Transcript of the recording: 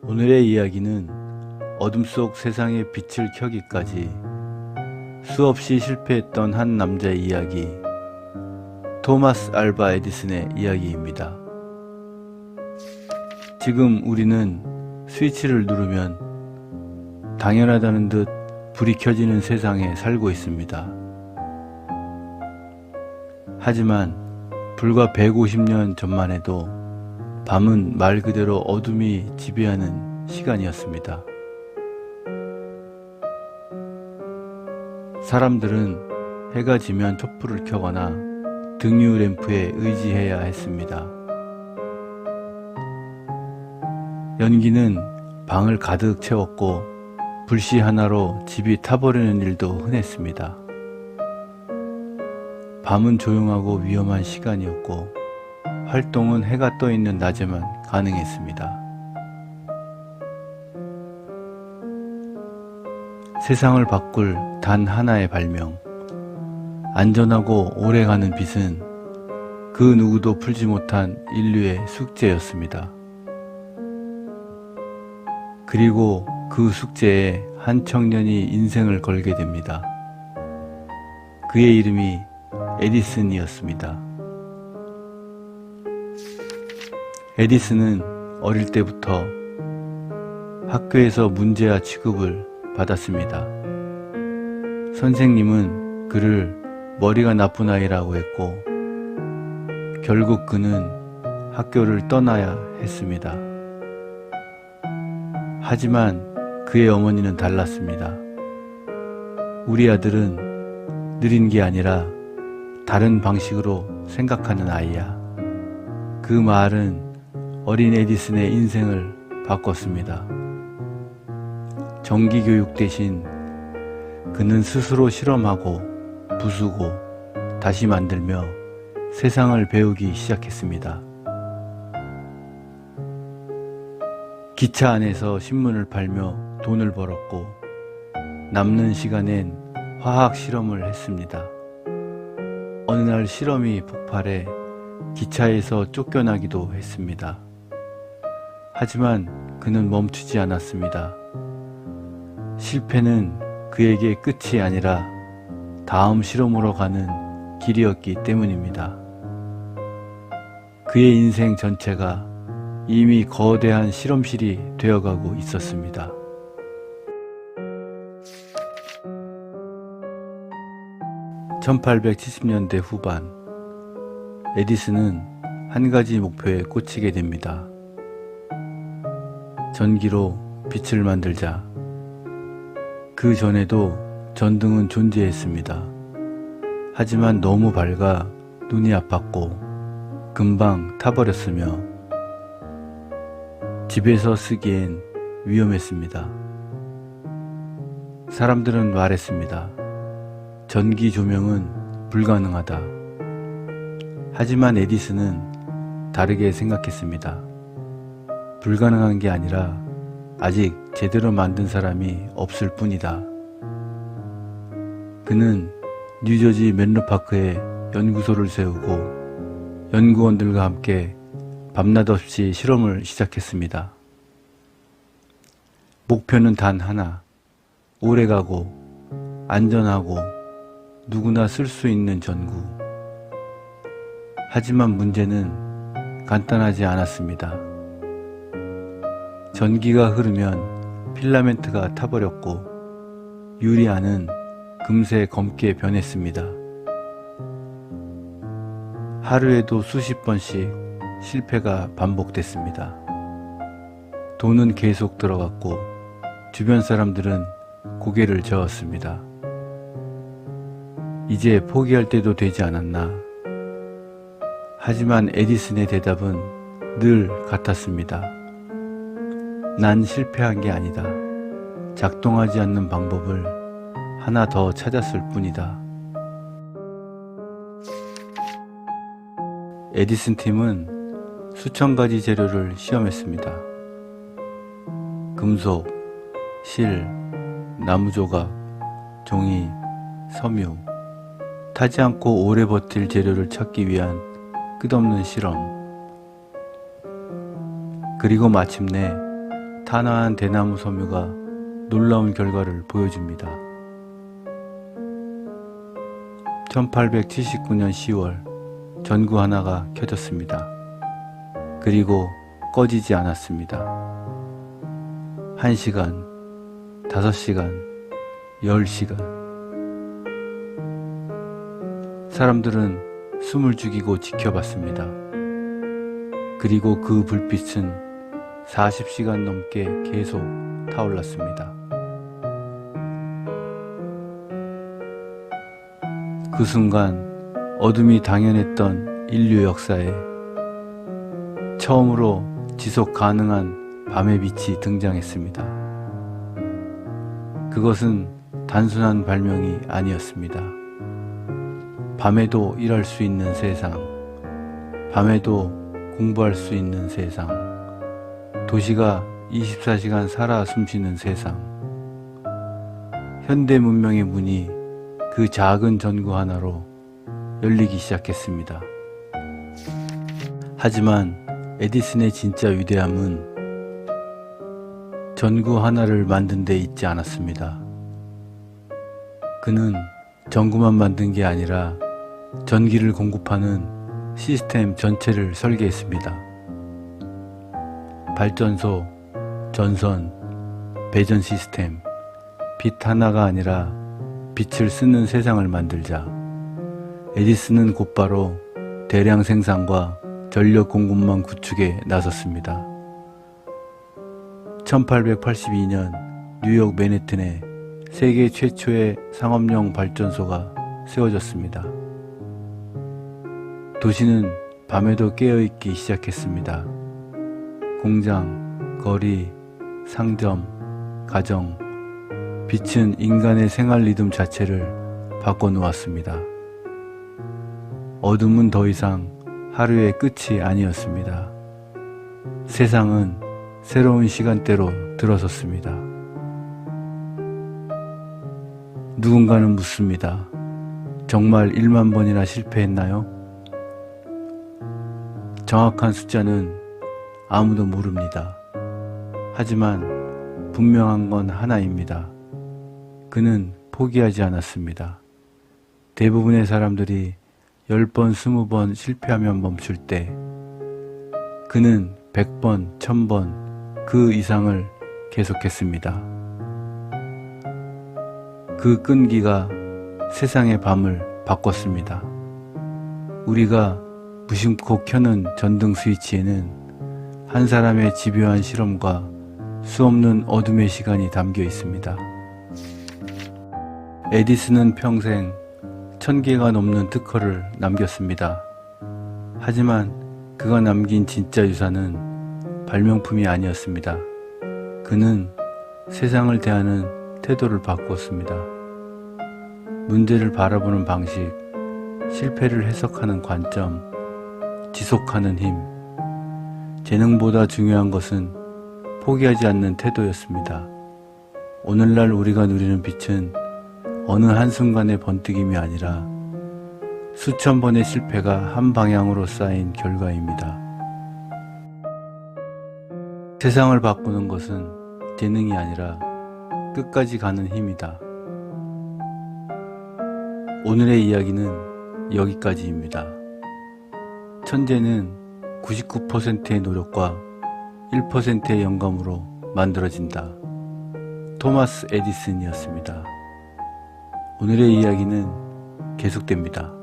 오늘의 이야기는 어둠 속 세상의 빛을 켜기까지 수없이 실패했던 한 남자의 이야기, 토마스 알바 에디슨의 이야기입니다. 지금 우리는 스위치를 누르면 당연하다는 듯 불이 켜지는 세상에 살고 있습니다. 하지만 불과 150년 전만 해도 밤은 말 그대로 어둠이 지배하는 시간이었습니다. 사람들은 해가 지면 촛불을 켜거나 등유 램프에 의지해야 했습니다. 연기는 방을 가득 채웠고 불씨 하나로 집이 타버리는 일도 흔했습니다. 밤은 조용하고 위험한 시간이었고 활동은 해가 떠 있는 낮에만 가능했습니다. 세상을 바꿀 단 하나의 발명, 안전하고 오래가는 빛은 그 누구도 풀지 못한 인류의 숙제였습니다. 그리고 그 숙제에 한 청년이 인생을 걸게 됩니다. 그의 이름이 에디슨이었습니다. 에디슨은 어릴 때부터 학교에서 문제아 취급을 받았습니다. 선생님은 그를 머리가 나쁜 아이라고 했고 결국 그는 학교를 떠나야 했습니다. 하지만 그의 어머니는 달랐습니다. 우리 아들은 느린 게 아니라 다른 방식으로 생각하는 아이야. 그 말은 어린 에디슨의 인생을 바꿨습니다. 정기교육 대신 그는 스스로 실험하고 부수고 다시 만들며 세상을 배우기 시작했습니다. 기차 안에서 신문을 팔며 돈을 벌었고 남는 시간엔 화학 실험을 했습니다. 어느 날 실험이 폭발해 기차에서 쫓겨나기도 했습니다. 하지만 그는 멈추지 않았습니다. 실패는 그에게 끝이 아니라 다음 실험으로 가는 길이었기 때문입니다. 그의 인생 전체가 이미 거대한 실험실이 되어가고 있었습니다. (1870년대) 후반, 에디슨은 한 가지 목표에 꽂히게 됩니다. 전기로 빛을 만들자. 그 전에도 전등은 존재했습니다. 하지만 너무 밝아 눈이 아팠고 금방 타버렸으며 집에서 쓰기엔 위험했습니다. 사람들은 말했습니다. 전기 조명은 불가능하다. 하지만 에디슨은 다르게 생각했습니다. 불가능한 게 아니라 아직 제대로 만든 사람이 없을 뿐이다. 그는 뉴저지 맨로파크에 연구소를 세우고 연구원들과 함께 밤낮 없이 실험을 시작했습니다. 목표는 단 하나, 오래가고 안전하고 누구나 쓸 수 있는 전구. 하지만 문제는 간단하지 않았습니다. 전기가 흐르면 필라멘트가 타버렸고 유리 안은 금세 검게 변했습니다. 하루에도 수십 번씩 실패가 반복됐습니다. 돈은 계속 들어갔고 주변 사람들은 고개를 저었습니다. 이제 포기할 때도 되지 않았나. 하지만 에디슨의 대답은 늘 같았습니다. 난 실패한 게 아니다. 작동하지 않는 방법을 하나 더 찾았을 뿐이다. 에디슨 팀은 수천 가지 재료를 시험했습니다. 금속, 실, 나무 조각, 종이, 섬유, 타지 않고 오래 버틸 재료를 찾기 위한 끝없는 실험. 그리고 마침내 탄화한 대나무 섬유가 놀라운 결과를 보여줍니다. 1879년 10월 전구 하나가 켜졌습니다. 그리고 꺼지지 않았습니다. 1시간, 5시간, 10시간. 사람들은 숨을 죽이고 지켜봤습니다. 그리고 그 불빛은 40시간 넘게 계속 타올랐습니다. 그 순간 어둠이 당연했던 인류 역사에 처음으로 지속 가능한 밤의 빛이 등장했습니다. 그것은 단순한 발명이 아니었습니다. 밤에도 일할 수 있는 세상, 밤에도 공부할 수 있는 세상, 도시가 24시간 살아 숨쉬는 세상. 현대 문명의 문이 그 작은 전구 하나로 열리기 시작했습니다. 하지만 에디슨의 진짜 위대함은 전구 하나를 만든 데 있지 않았습니다. 그는 전구만 만든 게 아니라 전기를 공급하는 시스템 전체를 설계했습니다. 발전소, 전선, 배전 시스템, 빛 하나가 아니라 빛을 쓰는 세상을 만들자. 에디슨은 곧바로 대량 생산과 전력 공급망 구축에 나섰습니다. 1882년 뉴욕 맨해튼에 세계 최초의 상업용 발전소가 세워졌습니다. 도시는 밤에도 깨어있기 시작했습니다. 공장, 거리, 상점, 가정, 빛은 인간의 생활 리듬 자체를 바꿔놓았습니다. 어둠은 더 이상 하루의 끝이 아니었습니다. 세상은 새로운 시간대로 들어섰습니다. 누군가는 묻습니다. 정말 1만 번이나 실패했나요? 정확한 숫자는 아무도 모릅니다. 하지만 분명한 건 하나입니다. 그는 포기하지 않았습니다. 대부분의 사람들이 10번, 20번 실패하면 멈출 때 그는 100번, 1000번 그 이상을 계속했습니다. 그 끈기가 세상의 밤을 바꿨습니다. 우리가 무심코 켜는 전등 스위치에는 한 사람의 집요한 실험과 수없는 어둠의 시간이 담겨 있습니다. 에디슨은 평생 1000개가 넘는 특허를 남겼습니다. 하지만 그가 남긴 진짜 유산은 발명품이 아니었습니다. 그는 세상을 대하는 태도를 바꿨습니다. 문제를 바라보는 방식, 실패를 해석하는 관점, 지속하는 힘. 재능보다 중요한 것은 포기하지 않는 태도였습니다. 오늘날 우리가 누리는 빛은 어느 한순간의 번뜩임이 아니라 수천 번의 실패가 한 방향으로 쌓인 결과입니다. 세상을 바꾸는 것은 재능이 아니라 끝까지 가는 힘이다. 오늘의 이야기는 여기까지입니다. 천재는 99%의 노력과 1%의 영감으로 만들어진다. 토마스 에디슨이었습니다. 오늘의 이야기는 계속됩니다.